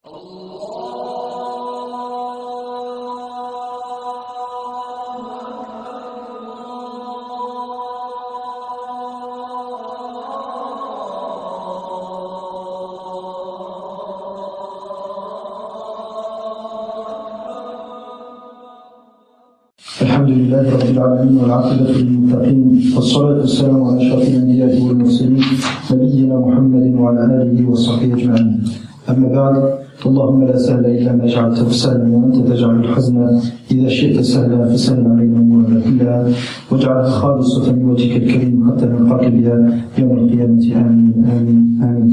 الحمد لله رب العالمين والعاقبة للمتقين والصلاة والسلام على أشرف الأنبياء والمرسلين نبينا محمد وعلى آله وصحبه أجمعين. أما بعد، اللهم لا سهل إلا ما جعلته سهلا وأنت تجعل الحزن إذا شئت سهلا فسهل علينا أمورنا كلها واجعلها خالصة لوجهك الكريم حتى نلقاك بها يوم القيامة. آمين آمين آمين.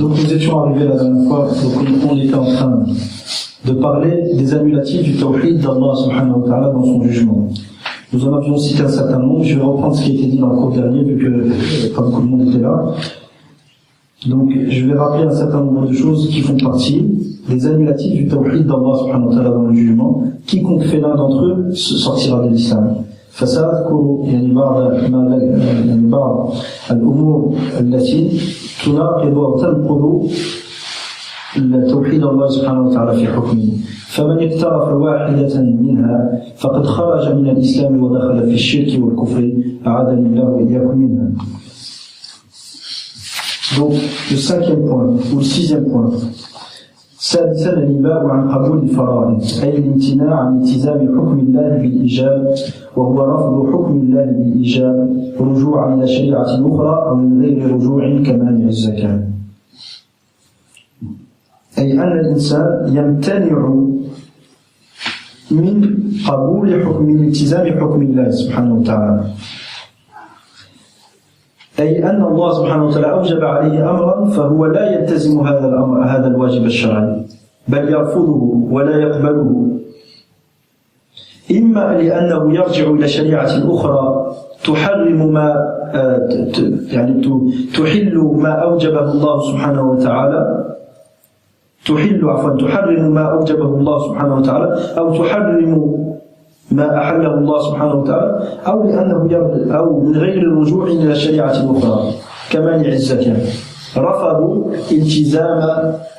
Donc nous étions arrivés la dernière fois, on était en train de parler des annulatifs du tawhid d'Allah subhanahu wa ta'ala dans son jugement. Nous en avions cité un certain nombre, je vais reprendre ce qui a été dit dans le cours dernier, vu que pas beaucoup de monde était là. Donc je vais rappeler un certain nombre de choses qui font partie des annulatifs du tawhid d'Allah subhanahu wa ta'ala dans le jugement. Quiconque fait l'un d'entre eux sortira de l'islam. فسأذكر بعض الأمور التي تناقض أو تنقض توحيد الله سبحانه وتعالى في حكمه. فمن اقترف واحدة منها فقد خرج من الإسلام ودخل في الشرك والكفر أعاذني الله وإياكم منها. Donc le cinquième point ou le sixième point. سادسا الإباء عن قبول الفرائض أي الامتناع عن التزام حكم الله بالإيجاب وهو رفض حكم الله بالإيجاب رجوعا إلى شريعة أخرى أو من غير رجوع كمانع الزكاة. أي أن الإنسان يمتنع من قبول حكم من التزام حكم الله سبحانه وتعالى. أي أن الله سبحانه وتعالى أوجب عليه أمرا فهو لا يلتزم هذا الأمر هذا الواجب الشرعي بل يرفضه ولا يقبله، إما لأنه يرجع إلى شريعة أخرى تحرم ما يعني تحل ما أوجبه الله سبحانه وتعالى تحرم ما أوجبه الله سبحانه وتعالى أو تحرم ما أحله الله سبحانه وتعالى أو من غير الرجوع إلى شريعة أخرى كمانع الزكاة. رفضوا التزام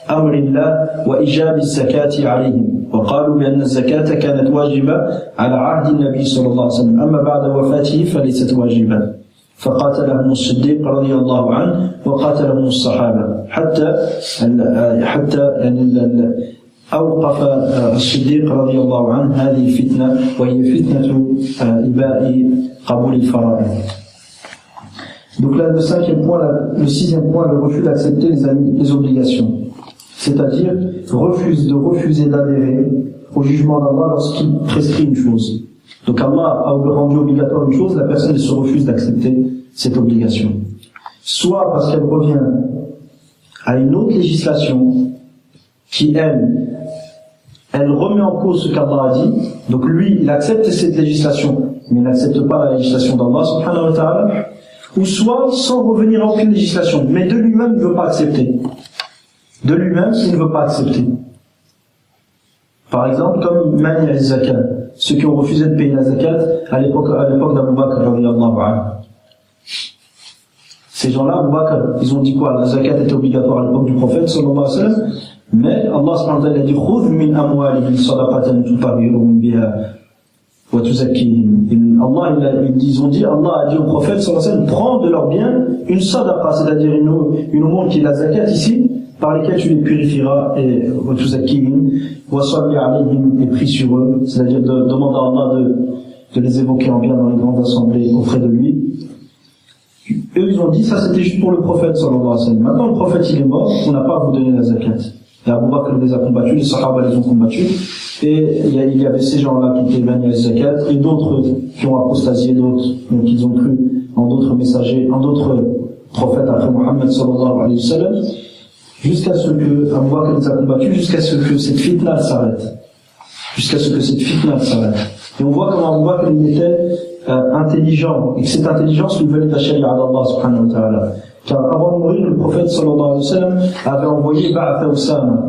أمر الله وإيجاب الزكاة عليهم وقالوا بأن الزكاة كانت واجبة على عهد النبي صلى الله عليه وسلم، أما بعد وفاته فليست واجبة، فقاتلهم الصديق رضي الله عنه وقاتلهم الصحابة حتى أوقف الصديق رضي الله عنه هذه الفتنة وهي فتنة إباء قبول الفرائض. Donc là, le sixième point, le refus d'accepter les obligations. C'est-à-dire, refuser d'adhérer au jugement d'Allah lorsqu'il prescrit une chose. Donc Allah a rendu obligatoire une chose, la personne se refuse d'accepter cette obligation. Soit parce qu'elle revient à une autre législation qui, elle remet en cause ce qu'Allah a dit. Donc lui, il accepte cette législation, mais il n'accepte pas la législation d'Allah subhanahu wa ta'ala. Ou soit sans revenir à aucune législation, mais de lui-même il ne veut pas accepter. De lui-même il ne veut pas accepter. Par exemple, comme Mani al-Zakat, ceux qui ont refusé de payer la zakat à l'époque d'Abu Bakr radiyallahu anhu. Ces gens-là, Abu Bakr, ils ont dit quoi? La zakat était obligatoire à l'époque du prophète sallallahu alayhi wa sallam, mais Allah subhanahu wa ta'ala a dit khudh min amwalihim sadaqatan tutahhiruhum biha wa tuzakkihim. Allah a dit au prophète sallallahu alayhi wa sallam, prends de leurs biens une sadaqa, c'est-à-dire une aumône qui est la zakat ici, par lesquelles tu les purifieras, et wa tuzakkihim wa salli alayhim, et prie sur eux, c'est-à-dire demande à Allah de les évoquer en bien dans les grandes assemblées auprès de lui. Eux ils ont dit ça c'était juste pour le prophète sallallahu alayhi wa sallam. Maintenant le prophète il est mort, on n'a pas à vous donner la zakat. Et Abu Bakr les a combattus, les Sahaba les ont combattus, et il y avait ces gens-là qui étaient éloignés à la zakat, et d'autres qui ont apostasié, d'autres donc ils ont cru en d'autres messagers, en d'autres prophètes après Mohammed sallallahu alayhi wa sallam, jusqu'à ce que Abu Bakr les a combattus, jusqu'à ce que cette fitna s'arrête. Et on voit comment Abu Bakr il était intelligent, et que cette intelligence lui venait de la sharia d'Allah subhanahu wa ta'ala. Car avant de mourir, le prophète sallallahu alayhi wa sallam avait envoyé Ba'atha Usama,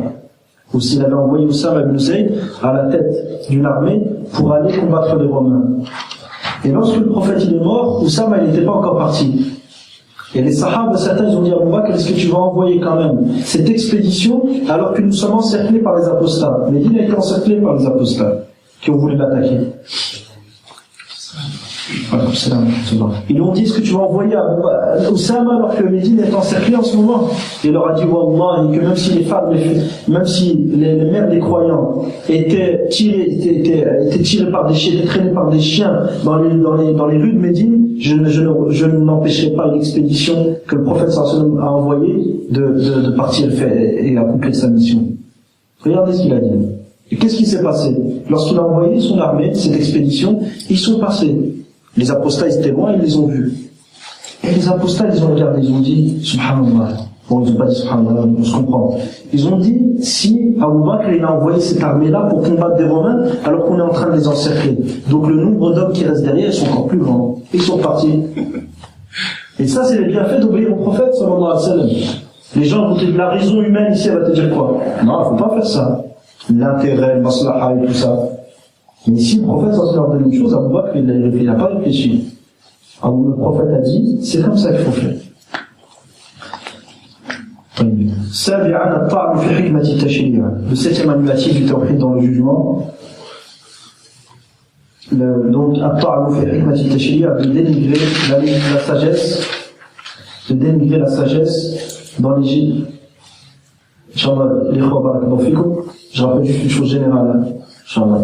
ou s'il avait envoyé Usama ibn Zayd à la tête d'une armée pour aller combattre les Romains. Et lorsque le prophète il est mort, Oussama il n'était pas encore parti. Et les Sahaba, certains, ils ont dit à Abu Bakr, est-ce que tu vas envoyer quand même cette expédition alors que nous sommes encerclés par les apostats? Médine a été encerclée par les apostats qui ont voulu l'attaquer. Ils lui ont dit, est-ce que tu vas envoyer Oussama alors que Médine est encerclée en ce moment? Il leur a dit, Wallah, que même si les femmes, même si les mères des croyants étaient tirées par des chiens, traînées par des chiens dans les rues de Médine, je n'empêcherai pas une expédition que le prophète sallallahu alayhi wa sallam a envoyée de partir et accomplir sa mission. Regardez ce qu'il a dit. Et qu'est-ce qui s'est passé? Lorsqu'il a envoyé son armée, cette expédition, ils sont passés. Les apostats, ils étaient loin, ils les ont vus. Et les apostats, ils ont regardé, ils ont dit, Subhanallah. Bon, ils n'ont pas dit Subhanallah, on se comprend. Ils ont dit, si Abu Bakr, il a envoyé cette armée-là pour combattre des Romains, alors qu'on est en train de les encercler. Donc le nombre d'hommes qui restent derrière, ils sont encore plus grands. Ils sont partis. Et ça, c'est le bienfait d'obéir au prophète, sallallahu alayhi wa sallam. Les gens vont te dire, la raison humaine ici, elle va te dire quoi? Non, il ne faut pas faire ça. L'intérêt, le maslaha et tout ça. Mais ici, le prophète, ça leur donne une chose, Abu Bakr, il n'a pas réfléchi. Alors, le prophète a dit, c'est comme ça qu'il faut faire. Le septième annulatif du tawhid dans le jugement. Donc, de dénigrer la sagesse, dans les Inch'Allah, je rappelle juste une chose générale, Inch'Allah.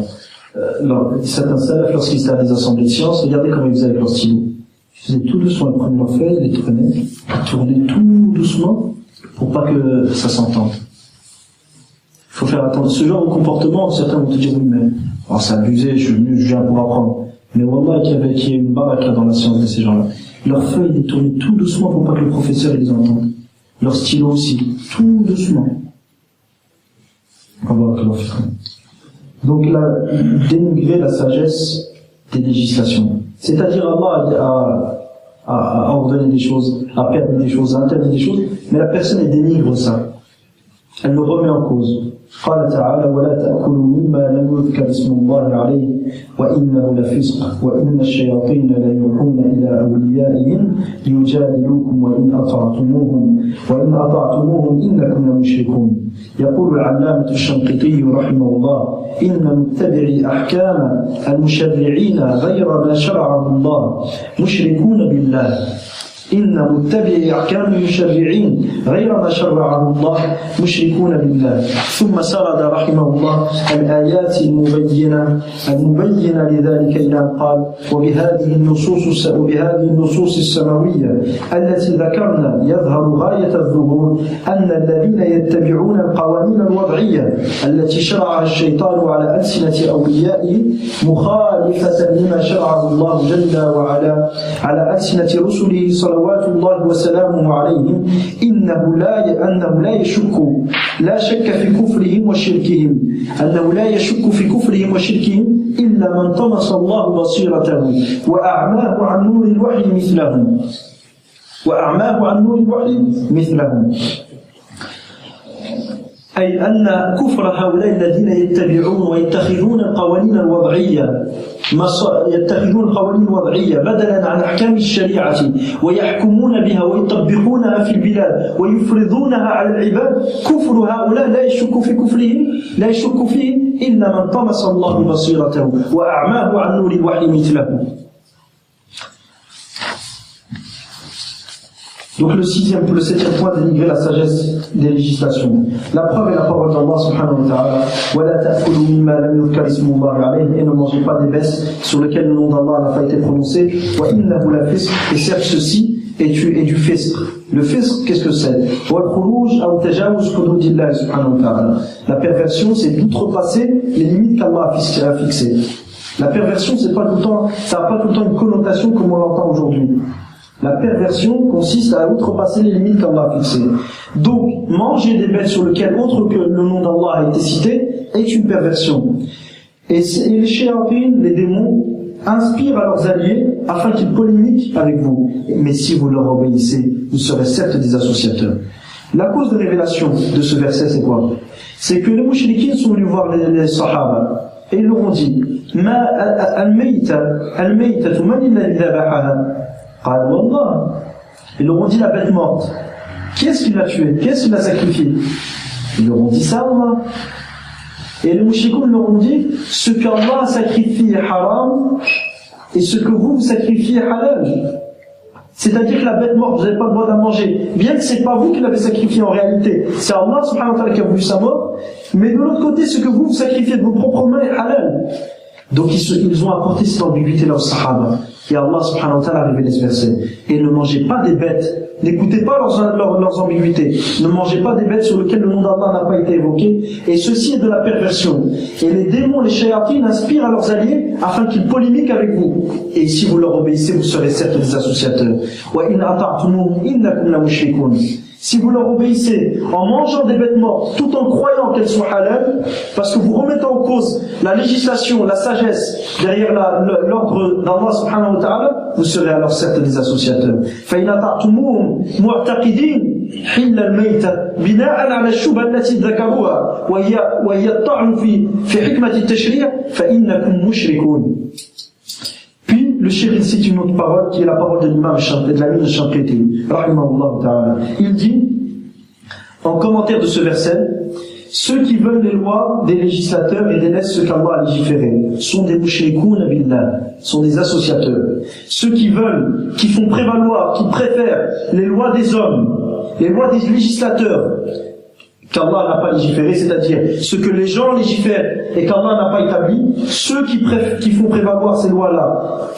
Certains salafs, lorsqu'ils étaient à des assemblées de sciences, regardez comment ils faisaient avec leur stylo. Ils faisaient tout doucement, ils prenaient leur feuille, ils les prenaient, ils tournaient tout doucement pour pas que ça s'entende. Il faut faire attention. Ce genre de comportement, certains vont te dire, oui, mais alors c'est abusé, je viens pour apprendre. Mais wallah, qu'il y a une baraka dans la science de ces gens-là. Leurs feuilles, ils les tournaient tout doucement pour pas que le professeur les entende. Leur stylo aussi, tout doucement. Donc là, dénigrer la sagesse des législations. C'est-à-dire Allah a ordonné des choses, a permis des choses, a interdit des choses, mais la personne elle dénigre ça. Elle le remet en cause. قال تعالى ولا تأكلوا مما لم يذكر اسم الله عليه وإنه لفسق وإن الشياطين ليوحون إلى أوليائهم ليجادلوكم وإن أطعتموهم إنكم لمشركون. يقول العلامة الشنقيطي رحمه الله إن متبعي أحكام المشرعين غير ما شرعه الله مشركون بالله. إن متبعي أحكام المشرعين غير ما شرعه الله مشركون بالله. ثم سرد رحمه الله الآيات المبينة لذلك إلى أن قال وبهذه النصوص السماوية التي ذكرنا يظهر غاية الظهور أن الذين يتبعون القوانين الوضعية التي شرعها الشيطان على ألسنة أوليائه مخالفة لما شرعه الله جل وعلا على ألسنة رسله صلوات الله وسلامه عليهم أنه لا شك في كفرهم وشركهم أنه لا يشك في كفرهم وشركهم إلا من طمس الله بصيرته وأعماه عن نور الوحي مثلهم أي أن كفر هؤلاء الذين يتبعون ويتخذون القوانين الوضعية بدلا عن أحكام الشريعة ويحكمون بها ويطبقونها في البلاد ويفرضونها على العباد كفر هؤلاء لا يشك فيه إلا من طمس الله بصيرته وأعماه عن نور الوحي مثله. Donc le septième point, dénigrer la sagesse des législations. La preuve est la parole d'Allah subhanahu wa ta'ala. وَلَا تَأْكُلُوا مِمَّا لَمْ يُذْكَرِ اسْمُ اللَّهِ عَلَيْهِ. Et ne mangez pas des baisses sur lesquelles le nom d'Allah n'a pas été prononcé. وَإِنَّهُ لَفِسْقٌ. Et certes ceci est du fisq. Le fisq, qu'est-ce que c'est? وَالْخُرُوجُ أَوْ تَجَاوُزُ حُدُودِ اللَّهِ subhanahu wa ta'ala. La perversion, c'est d'outrepasser les limites qu'Allah a fixées. La perversion, ça n'a pas tout le temps une connotation comme on l'entend aujourd'hui. La perversion consiste à outrepasser les limites qu'Allah a fixées. Donc, manger des bêtes sur lesquelles autre que le nom d'Allah a été cité est une perversion. Et les shayatines, les démons, inspirent à leurs alliés afin qu'ils polémiquent avec vous. Mais si vous leur obéissez, vous serez certes des associateurs. La cause de révélation de ce verset, c'est quoi? C'est que les mouchriquins sont venus voir les sahaba et ils leur ont dit ما الميتة من الذي ذبحها قال والله. Ils leur ont dit la bête morte. Qui est-ce qui l'a tuée? Qui est-ce qui l'a sacrifiée? Ils leur ont dit ça, Allah. Et les mouchikoun leur ont dit ce qu'Allah sacrifie est haram et ce que vous sacrifiez est halal. C'est-à-dire que la bête morte, vous n'avez pas le droit de la manger. Bien que ce n'est pas vous qui l'avez sacrifiée en réalité. C'est Allah subhanahu wa ta'ala qui a voulu sa mort. Mais de l'autre côté, ce que vous sacrifiez de vos propres mains est halal. Donc ils ont apporté cette ambiguïté leurs sahaba. Et Allah subhanahu wa ta'ala a révélé ce verset. Et ne mangez pas des bêtes. N'écoutez pas leurs ambiguïtés. Ne mangez pas des bêtes sur lesquelles le nom d'Allah n'a pas été évoqué. Et ceci est de la perversion. Et les démons, les shayatines inspirent à leurs alliés afin qu'ils polémiquent avec vous. Et si vous leur obéissez, vous serez certes des associateurs. Si vous leur obéissez en mangeant des bêtes mortes tout en croyant qu'elles sont halal, parce que vous remettez en cause la législation, la sagesse derrière l'ordre d'Allah subhanahu wa ta'ala, vous serez alors certes des associateurs. فَإِنْ أَطَعْتُمُوهُمْ مُعْتَقِدِينَ حِلَّ الْمَيْتَ بِنَاءً عَلَى الشُّبْهَةِ التي ذكروها وهي الطعن في حكمة التشريع فإنكم مشركون. Puis le cheikh cite une autre parole qui est la parole de l'imam de l'Amin Shanqiti, rahimahullah ta'ala. Il dit, en commentaire de ce verset, ceux qui veulent les lois des législateurs et délaissent ce qu'Allah a légiféré sont des mushrikoun billah, sont des associateurs. Ceux qui veulent, qui font prévaloir, qui préfèrent les lois des hommes, les lois des législateurs, qu'Allah n'a pas légiféré, c'est-à-dire ce que les gens légifèrent et qu'Allah n'a pas établi, ceux qui font prévaloir ces lois-là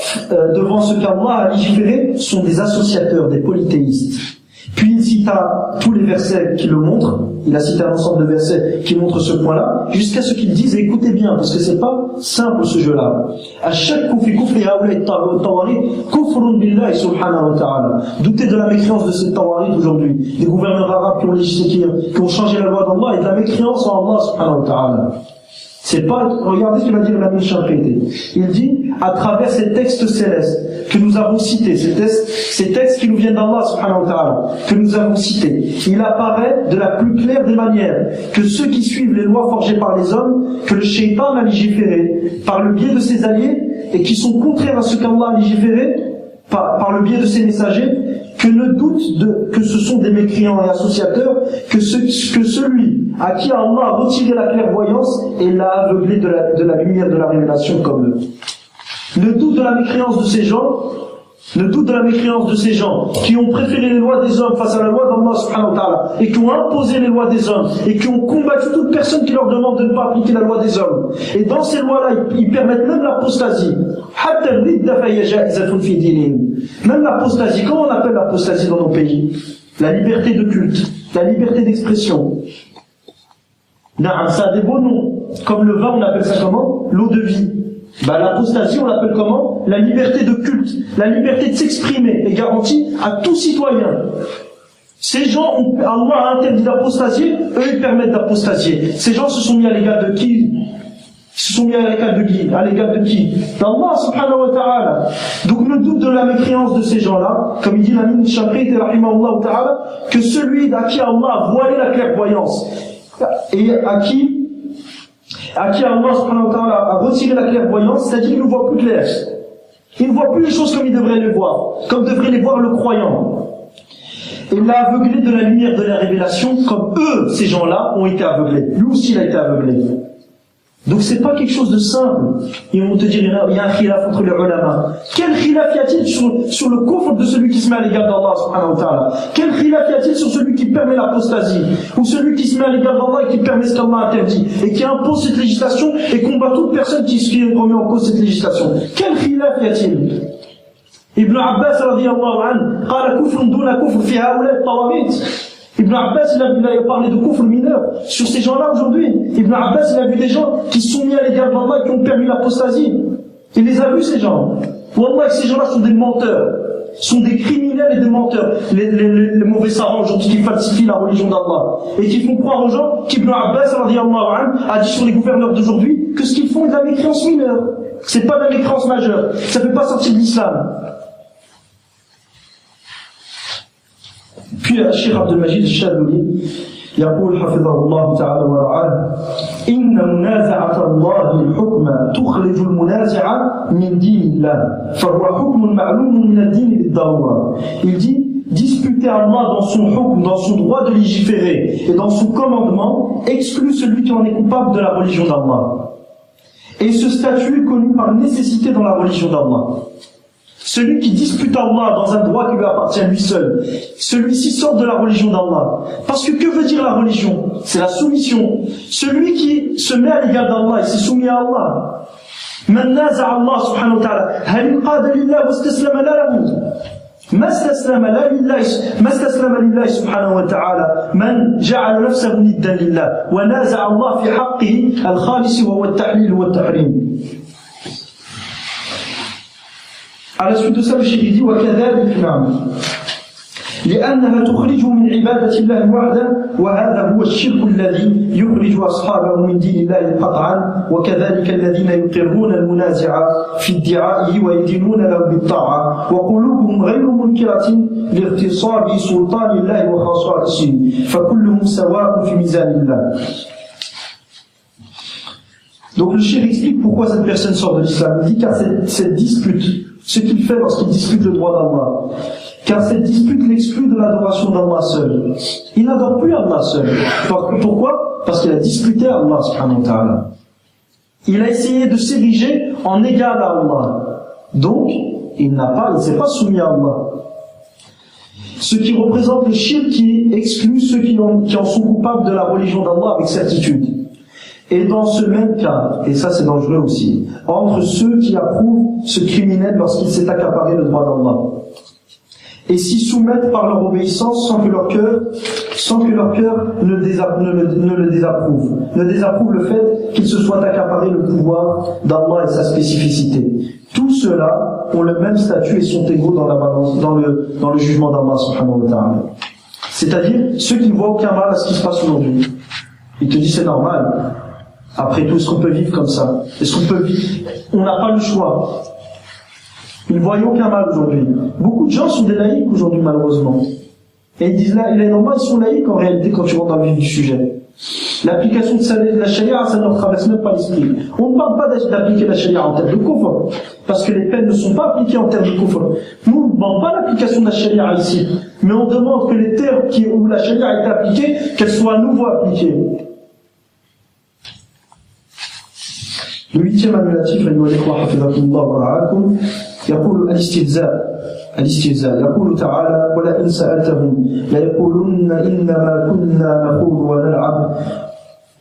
devant ce qu'Allah a légiféré sont des associateurs, des polythéistes. Puis il cita tous les versets qui le montrent, il a cité un ensemble de versets qui montrent ce point-là, jusqu'à ce qu'ils disent, et écoutez bien, parce que c'est pas simple ce jeu-là. À chaque kufri haoulay tawarid, kufrun billahi subhanahu wa ta'ala. Doutez de la mécréance de ces tawarid aujourd'hui, des gouverneurs arabes qui ont législé, qui ont changé la loi d'Allah, et de la mécréance en Allah subhanahu wa ta'ala. C'est pas, regardez ce qu'il va dire l'Amin Shanqiti. Il dit, à travers ces textes célestes que nous avons cités, ces textes qui nous viennent d'Allah subhanahu wa ta'ala, que nous avons cités, il apparaît de la plus claire des manières que ceux qui suivent les lois forgées par les hommes, que le shaitan a légiféré par le biais de ses alliés, et qui sont contraires à ce qu'Allah a légiféré par le biais de ses messagers, que ne doute que ce sont des mécréants et associateurs, que celui à qui Allah a retiré la clairvoyance et l'a aveuglé de la lumière de la révélation comme eux. Ne doute de la mécréance de ces gens, qui ont préféré les lois des hommes face à la loi d'Allah subhanahu wa ta'ala, et qui ont imposé les lois des hommes, et qui ont combattu toute personne qui leur demande de ne pas appliquer la loi des hommes. Et dans ces lois-là, ils permettent même l'apostasie. Même l'apostasie, comment on appelle l'apostasie dans nos pays? La liberté de culte, la liberté d'expression. Ça a des beaux noms. Comme le vin, on appelle ça comment? L'eau de vie. L'apostasie, on l'appelle comment? La liberté de culte, la liberté de s'exprimer est garantie à tout citoyen. Ces gens, Allah a interdit d'apostasier, eux ils permettent d'apostasier. Ces gens se sont mis à l'égal de qui? Ils se sont mis à l'égal de qui? D'Allah subhanahu wa ta'ala. Donc ne doute de la mécréance de ces gens-là, comme il dit l'Amin Shanqiti rahimahullah ta'ala, que celui à qui Allah a voilé la clairvoyance, et à qui Allah subhanahu wa ta'ala a retiré la clairvoyance, c'est-à-dire qu'il ne voit plus clair. Il ne voit plus les choses comme il devrait les voir, comme devrait les voir le croyant. Et il l'a aveuglé de la lumière de la révélation, comme eux, ces gens-là, ont été aveuglés. Lui aussi, il a été aveuglé. Donc c'est pas quelque chose de simple. Ils vont te dire, il y a un khilaf entre les ulama. Quel khilaf y a-t-il sur le kufr de celui qui se met à l'égard d'Allah subhanahu wa ta'ala? Quel khilaf y a-t-il sur celui qui permet l'apostasie? Ou celui qui se met à l'égard d'Allah et qui permet ce qu'Allah interdit? Et qui impose cette législation et combat toute personne qui remet en cause cette législation? Quel khilaf y a-t-il? Ibn Abbas radiyallahu anhu, qala kufrun duna kufr fi haoulay tawamit. Ibn Abbas, il a parlé de kufr mineur sur ces gens-là aujourd'hui. Ibn Abbas, il a vu des gens qui se sont mis à l'égard d'Allah et qui ont permis l'apostasie. Il les a vus, ces gens. Wallah, ces gens-là sont des menteurs. Sont des criminels et des menteurs. Les mauvais savants aujourd'hui qui falsifient la religion d'Allah. Et qui font croire aux gens qu'Ibn Abbas, a dit sur les gouverneurs d'aujourd'hui que ce qu'ils font est de la mécréance mineure. C'est pas de la mécréance majeure. Ça ne fait pas sortir de l'islam. Puis Cheikh Abdel Majid al-Shadouli يقول حفظه الله تعالى ورعاه إن منازعة الله الحكم تخرج المنازع من دين الله فهو حكم معلوم من الدين بالضرورة. Il dit disputer Allah dans son hukm, dans son droit de légiférer et dans son commandement exclut celui qui en est coupable de la religion d'Allah. Et ce statut est connu par nécessité dans la religion d'Allah. Celui qui dispute Allah dans un droit qui lui appartient à lui seul, celui-ci sort de la religion d'Allah. Parce que veut dire la religion? C'est la soumission. Celui qui se met à l'égard d'Allah, il s'est soumis à Allah. Man naza'a Allah subhanahu wa ta'ala, hal qada lillah wa istaslama lahu. ما استسلم لله سبحانه وتعالى من جعل نفسه ندا لله ونازع الله في حقه الخالص وهو التحليل والتحريم. À la suite de ça, le cheikh dit وكذلك نعم لأنها تخرجه من عبادة الله وحده وهذا هو الشرك الذي يخرج أصحابه من دين الله قطعا وكذلك الذين يقرون المنازع في ادعائه ويدينون له بالطاعة وقلوبهم غير منكرة لاغتصاب سلطان الله وخصائصه فكلهم سواء في ميزان الله. Donc le cheikh explique pourquoi cette personne sort de l'islam. Il dit car cette dispute, ce qu'il fait lorsqu'il dispute le droit d'Allah, car cette dispute l'exclut de l'adoration d'Allah seul. Il n'adore plus Allah seul. Pourquoi? Parce qu'il a disputé Allah subhanahu wa ta'ala. Il a essayé de s'ériger en égal à Allah. Donc, il ne s'est pas soumis à Allah. Ce qui représente le shirk qui exclut ceux qui en sont coupables de la religion d'Allah avec certitude. Et dans ce même cas, et ça c'est dangereux aussi, entre ceux qui approuvent ce criminel lorsqu'il s'est accaparé le droit d'Allah, et s'y soumettent par leur obéissance sans que leur cœur ne désapprouve le fait qu'il se soit accaparé le pouvoir d'Allah et sa spécificité. Tous ceux-là ont le même statut et sont égaux dans la balance, dans le jugement d'Allah subhanahu wa ta'ala. C'est-à-dire ceux qui ne voient aucun mal à ce qui se passe aujourd'hui. Ils te disent c'est normal. Après tout, est-ce qu'on peut vivre comme ça? Est-ce qu'on peut vivre? On n'a pas le choix. Ils ne voient aucun mal aujourd'hui. Beaucoup de gens sont des laïcs aujourd'hui, malheureusement. Et ils disent là, il est normal, ils sont laïcs en réalité quand tu rentres dans le vif du sujet. L'application de la charia, ça ne leur traverse même pas l'esprit. On ne parle pas d'appliquer la charia en termes de kufr, parce que les peines ne sont pas appliquées en termes de kufr. Nous, on ne demande pas l'application de la charia ici, mais on demande que les termes où la charia a été appliquée, qu'elle soit à nouveau appliquée. Le 8e annulatif, يقول الاستهزاء يقول تعالى ولئن سألتهم ليقولن إنما كنا نخوض ونلعب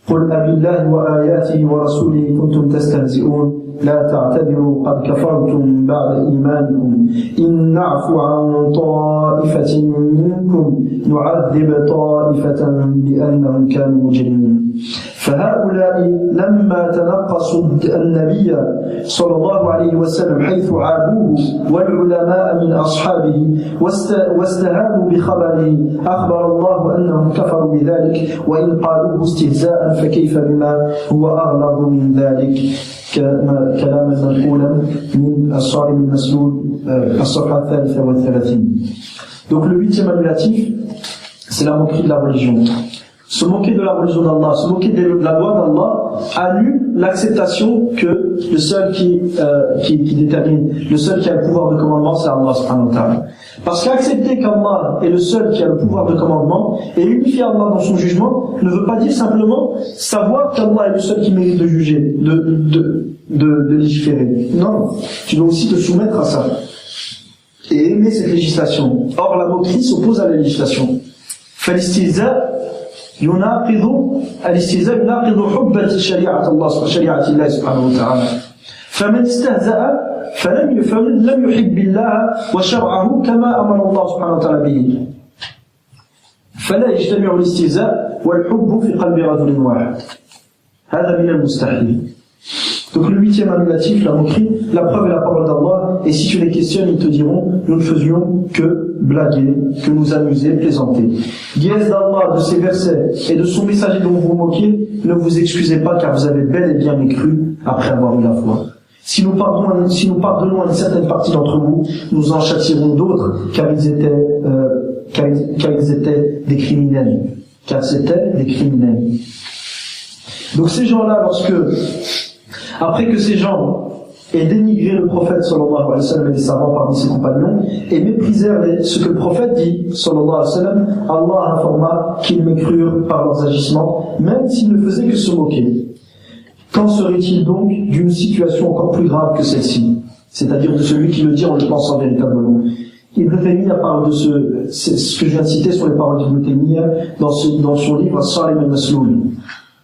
قل أبالله وآياته ورسوله كنتم تستهزئون لا تعتذروا قد كفرتم بعد إيمانكم إن نعفو عن طائفة منكم نعذب طائفة بأنهم كانوا مجرمين. فهؤلاء لما تنقصوا النبي صلى الله عليه وسلم حيث عابوه والعلماء من أصحابه واستهانوا بخبره أخبر الله أنهم كفروا بذلك وإن قالوه استهزاء فكيف بما هو أغلظ من ذلك كلاما منقولا من الصارم المسلول الصفحة 33. Donc le 8e annulatif, c'est la moquerie de la religion. Se moquer de la religion d'Allah, se moquer de la loi d'Allah, annule l'acceptation que le seul qui détermine, le seul qui a le pouvoir de commandement, c'est Allah subhanahu wa ta'ala. Parce qu'accepter qu'Allah est le seul qui a le pouvoir de commandement et unifier Allah dans son jugement ne veut pas dire simplement savoir qu'Allah est le seul qui mérite de juger, de légiférer. Non, tu dois aussi te soumettre à ça et aimer cette législation. Or la moquerie s'oppose à la législation. الاستهزاء يناقض حب شريعة الله سبحانه وتعالى فمن استهزأ فلم يحب الله وشرعه كما أمر الله سبحانه وتعالى به فلا يجتمع الاستهزاء والحب في قلب رجل واحد هذا من المستحيل. Donc le 8e annulatif, la moquerie, la preuve est la parole d'Allah, et si tu les questionnes, ils te diront, nous ne faisions que blaguer, que nous amuser, plaisanter. Guise d'Allah, de ses versets et de son messager dont vous vous moquez, ne vous excusez pas car vous avez bel et bien mécru après avoir eu la foi. Si nous pardonnons à une certaine partie d'entre vous, nous en châtierons d'autres car ils étaient des criminels. Car c'était des criminels. Donc ces gens-là, après que ces gens aient dénigré le prophète sallallahu alayhi wa sallam et les savants parmi ses compagnons, et méprisèrent ce que le prophète dit sallallahu alayhi wa sallam, Allah informa qu'ils mécrurent par leurs agissements, même s'ils ne faisaient que se moquer. Qu'en serait-il donc d'une situation encore plus grave que celle-ci? C'est-à-dire de celui qui le dit en le pensant véritablement. Ibn Taymiyyah parle de ce que je viens de citer sont les paroles d'Ibn Taymiyyah dans son livre As-Salim al-Masloul,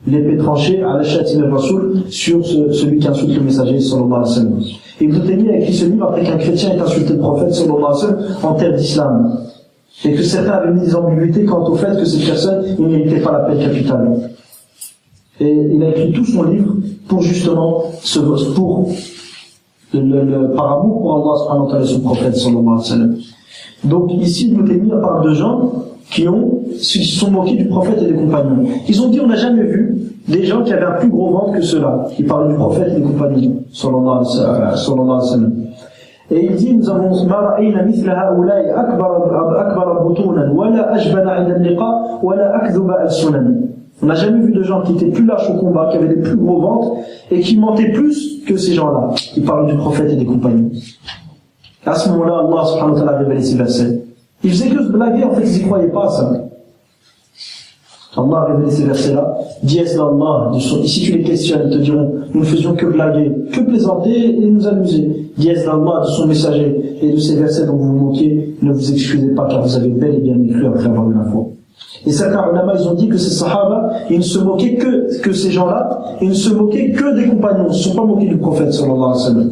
l'épée tranchée à la Shatim al-Rasoul, sur celui qui insulte le messager sallallahu alayhi wa sallam. Ibn Taymiyyah a écrit ce livre après qu'un chrétien ait insulté le prophète sallallahu alayhi wa sallam en terre d'islam, et que certains avaient mis des ambiguïtés quant au fait que cette personne ne méritait pas la peine capitale. Et il a écrit tout son livre pour justement par amour pour Allah subhanahu wa ta'ala et son prophète sallallahu alayhi wa sallam. Donc ici Ibn Taymiyyah parle de gens qui se sont moqués du prophète et des compagnons. Ils ont dit on n'a jamais vu des gens qui avaient un plus gros ventre que ceux-là. Ils parlent du prophète et des compagnons sallallahu alayhi wa sallam. Et il dit nous avons ma ra'ayna mithla ha'ula'i akbar butunan wala ajbana 'inda al-liqa wala akdhuba al-sunan. On n'a jamais vu de gens qui étaient plus lâches au combat, qui avaient des plus gros ventres et qui mentaient plus que ces gens-là. Ils parlent du prophète et des compagnons. À ce moment-là, Allah subhanahu wa ta'ala a révélé ces versets. Ils faisaient que se blaguer, en fait, ils n'y croyaient pas à ça. Allah a révélé ces versets-là. Diès d'Allah, si tu les questionnes, ils te diront, nous ne faisions que blaguer, que plaisanter et nous amuser. Diès d'Allah, de son messager et de ces versets dont vous vous moquez, ne vous excusez pas car vous avez bel et bien cru après avoir eu l'info. Et certains ulama, ils ont dit que ces sahaba, ils ne se moquaient que ces gens-là, ils ne se moquaient que des compagnons, ils ne se sont pas moqués du prophète sallallahu alayhi wa sallam.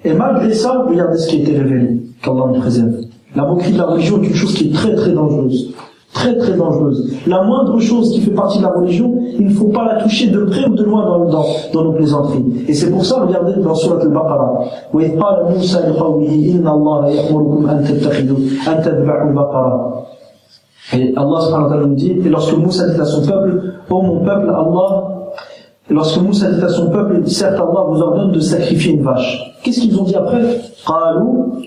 Et malgré ça, regardez ce qui a été révélé, qu'Allah nous préserve. La moquerie de la religion est une chose qui est très très dangereuse. Très très dangereuse. La moindre chose qui fait partie de la religion, il ne faut pas la toucher de près ou de loin dans nos plaisanteries. Et c'est pour ça, regardez dans Surat al-Baqarah, وَإِذْ قَالَ مُوسَى لِقَوْمِهِ إِنَّ اللَّهَ يَأْمُرُكُمْ أَن تَذْبَحُوا بَقَرَةً. Et Allah subhanahu wa ta'ala nous dit, et lorsque Moussa dit à son peuple, ô mon peuple, lorsque Moussa dit à son peuple, certes Allah vous ordonne de sacrifier une vache. Qu'est-ce qu'ils ont dit après? قَالُوا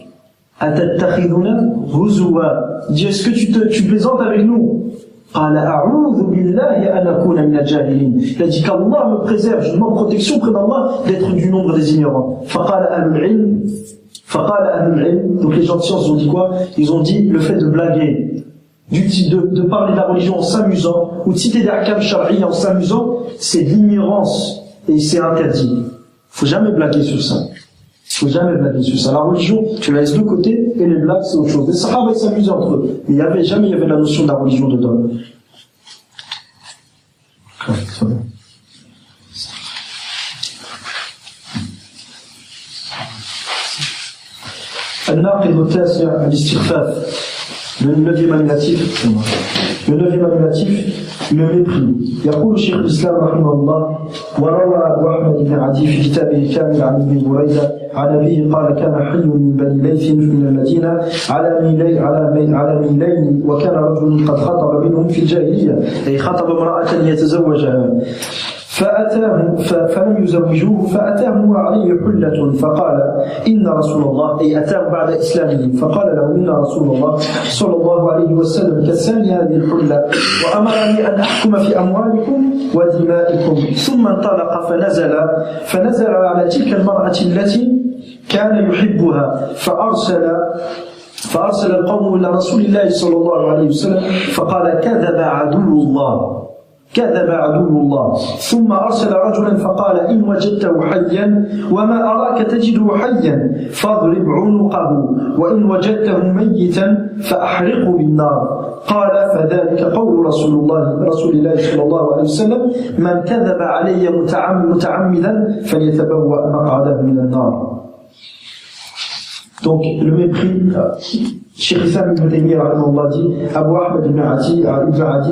أَتَتَّخِذُنَا هُزُوًا. Dis, est-ce que tu plaisantes avec nous? قَالَ أَعُوذُ بِاللَّهِ أَنْ أَكُونَ مِنَ الْجَاهِلِينَ. Il a dit qu'Allah me préserve, je demande protection près d'Allah d'être du nombre des ignorants. فَقَالَ أَهْلُ الْعِلْمِ. Donc les gens de science ont dit quoi? Ils ont dit le fait de blaguer, de parler de la religion en s'amusant, ou de citer des hakam shar'i en s'amusant, c'est de l'ignorance et c'est interdit. Faut jamais blaguer sur ça. Faut jamais blaguer sur ça. La religion, tu la laisses de côté et les blagues c'est autre chose. Les sahaba ils s'amusaient entre eux, mais jamais il y avait la notion de la religion dedans. الناقض التاسع الاستخفاف. Le neuvième annulatif, le mépris. يقول شيخ الإسلام رحمه الله وروى أبو أحمد بن عدي في كتابه الكامل عن ابن بريدة عن أبيه قال كان حي من بني ليث من المدينة على ميلين وكان رجل قد خطب منهم في الجاهلية أي خطب امرأة يتزوجها فلم يزوجوه فأتاه وعليه حلة فقال إن رسول الله أي أتاه بعد إسلامه فقال له إن رسول الله صلى الله عليه وسلم كساني هذه الحلة وأمرني أن أحكم في أموالكم ودمائكم ثم انطلق فنزل على تلك المرأة التي كان يحبها فأرسل القوم إلى رسول الله صلى الله عليه وسلم فقال كذب عدو الله ثم أرسل رجلا فقال إن وجدته حيا وما أراك تجده حيا فاضرب عنقه وإن وجدته ميتا فأحرقه بالنار قال فذلك قول رسول الله صلى الله عليه وسلم من كذب علي متعمدا فليتبوأ مقعده من النار. Donc le mépris, Cheikh Islam ibn Taymiyyah dit, Abu Ahmad ibn Adi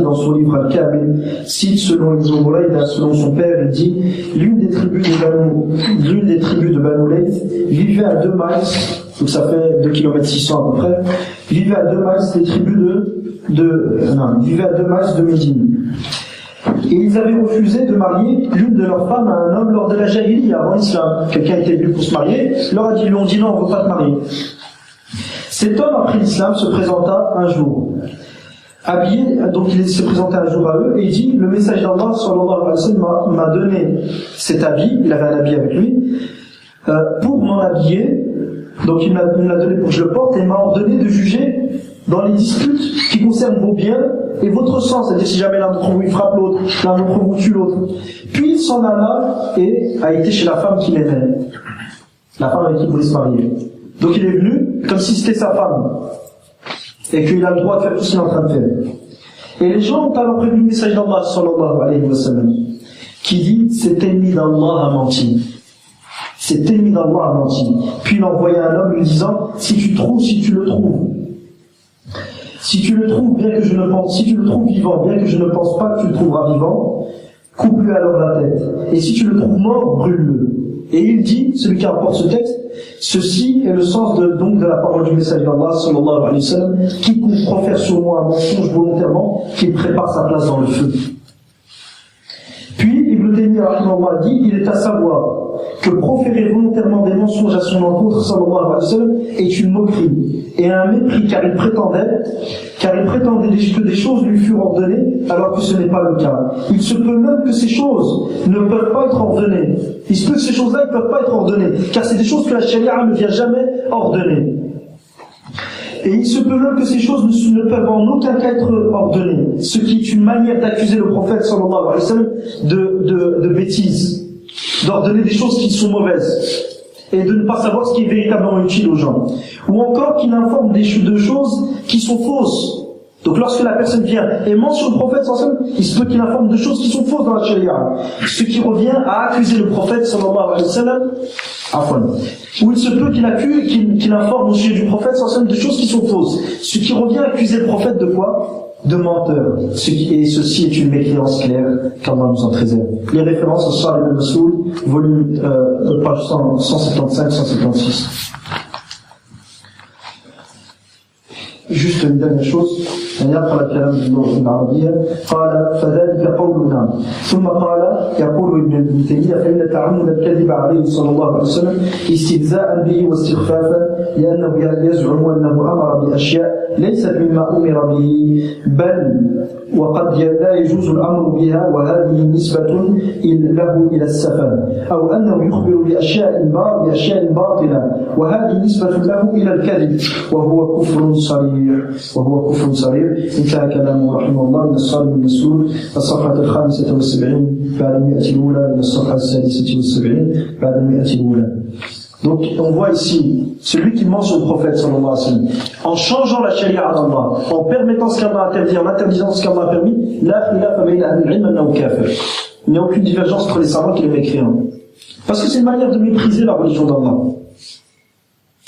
dans son livre Al-Kamil cite selon Ibn Burayda, selon son père, il dit l'une des tribus de Banu Layth vivait à 2 miles, donc ça fait 2 km 600 à peu près, vivait à 2 miles des tribus vivait à 2 miles de Médine. Et ils avaient refusé de marier l'une de leurs femmes à un homme lors de la jahiliya avant l'islam. Quelqu'un était venu pour se marier, ils lui ont dit non, on ne veut pas te marier. Cet homme, après l'islam, se présenta un jour. habillé, donc il s'est présenté un jour à eux et il dit, le message d'Allah sallallahu alayhi wa sallam m'a donné cet habit, il avait un habit avec lui, pour m'en habiller, donc il me l'a donné pour que je le porte et il m'a ordonné de juger dans les disputes qui concernent vos biens et votre sang, c'est-à-dire si jamais l'un d'entre vous il frappe l'autre, l'un d'entre vous tue l'autre. Puis il s'en alla et a été chez la femme qu'il aimait, la femme avec qui il voulait se marier. Donc il est venu comme si c'était sa femme et qu'il a le droit de faire tout ce qu'il est en train de faire. Et les gens ont alors prévu le message d'Allah sallallahu alayhi wa sallam qui dit cet ennemi d'Allah a menti. Cet ennemi d'Allah a menti. Puis il a envoyé un homme lui disant si tu le trouves, si tu le trouves bien que je ne pense, si tu le trouves vivant, bien que je ne pense pas que tu le trouveras vivant, coupe-lui alors la tête. Et si tu le trouves mort, brûle-le. Et il dit, celui qui rapporte ce texte, ceci est le sens donc de la parole du message d'Allah sallallahu alayhi wa sallam, quiconque profère sur moi un mensonge volontairement, qu'il prépare sa place dans le feu. Puis Ibn Taymiyyah rahimahullah dit, il est à savoir que proférer volontairement des mensonges à son encontre sallallahu alayhi wa sallam est une moquerie et un mépris car il prétendait que des choses lui furent ordonnées alors que ce n'est pas le cas. Il se peut même que ces choses ne peuvent pas être ordonnées. Il se peut que ces choses-là ne peuvent pas être ordonnées car c'est des choses que la charia ne vient jamais ordonner. Et il se peut même que ces choses ne peuvent en aucun cas être ordonnées, ce qui est une manière d'accuser le prophète sallallahu alayhi wa sallam de bêtises, d'ordonner des choses qui sont mauvaises et de ne pas savoir ce qui est véritablement utile aux gens, ou encore qu'il informe de choses qui sont fausses. Donc lorsque la personne vient et mentionne le prophète sallallahu alayhi wa sallam, il se peut qu'il informe de choses qui sont fausses dans la charia, ce qui revient à accuser le prophète sallallahu alayhi wa sallam, ou il se peut qu'il informe au sujet du prophète sallallahu alayhi wa sallam de choses qui sont fausses, ce qui revient à accuser le prophète de quoi? De menteur. Et ceci est une mécréance claire qu'Allah nous en préserve. Les références au Salim al-Masoul, volume page 155-156. Juste une dernière chose, أن يقرأ الكلام باللغة العربية. قال فذلك قولنا ثم قال يقول ابن تيمية فإن تعمد الكذب عليه صلى الله عليه وسلم استهزاء به واستخفافا لأنه يزعم أنه أمر بأشياء ليست مما أمر به بل وقد لا يجوز الأمر بها وهذه نسبة له إلى السفه أو أنه يخبر بأشياء باطلة وهذه نسبة له إلى الكذب وهو كفر صريح. انتهى كلامه رحمه الله من الصارم المسلول الصفحة 75 بعد 100 الأولى إلى الصفحة 76 بعد 100 الأولى. Donc on voit ici celui qui ment sur le prophète sallallahu alayhi wa sallam en changeant la charia d'Allah, en permettant ce qu'Allah a interdit, en interdisant ce qu'Allah a permis, la khilafa bayna al-ilm annahu kafir. Il n'y a aucune divergence entre les savants et les mécréants. Parce que c'est une manière de mépriser la religion d'Allah.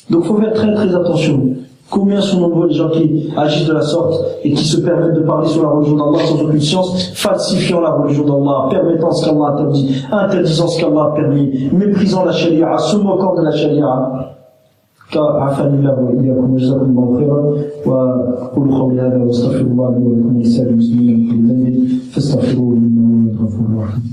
Donc il faut faire très très attention. Combien sont nombreux les gens qui agissent de la sorte et qui se permettent de parler sur la religion d'Allah sans aucune science, falsifiant la religion d'Allah, permettant ce qu'Allah a interdit, interdisant ce qu'Allah a permis, méprisant la charia, se moquant de la charia. عافاني الله وإياكم وجزاكم الله خيرا وأقول قولي هذا وأستغفر الله لي ولكم ولسائر المسلمين من كل ذنب فاستغفروه إنه هو الغفور الرحيم.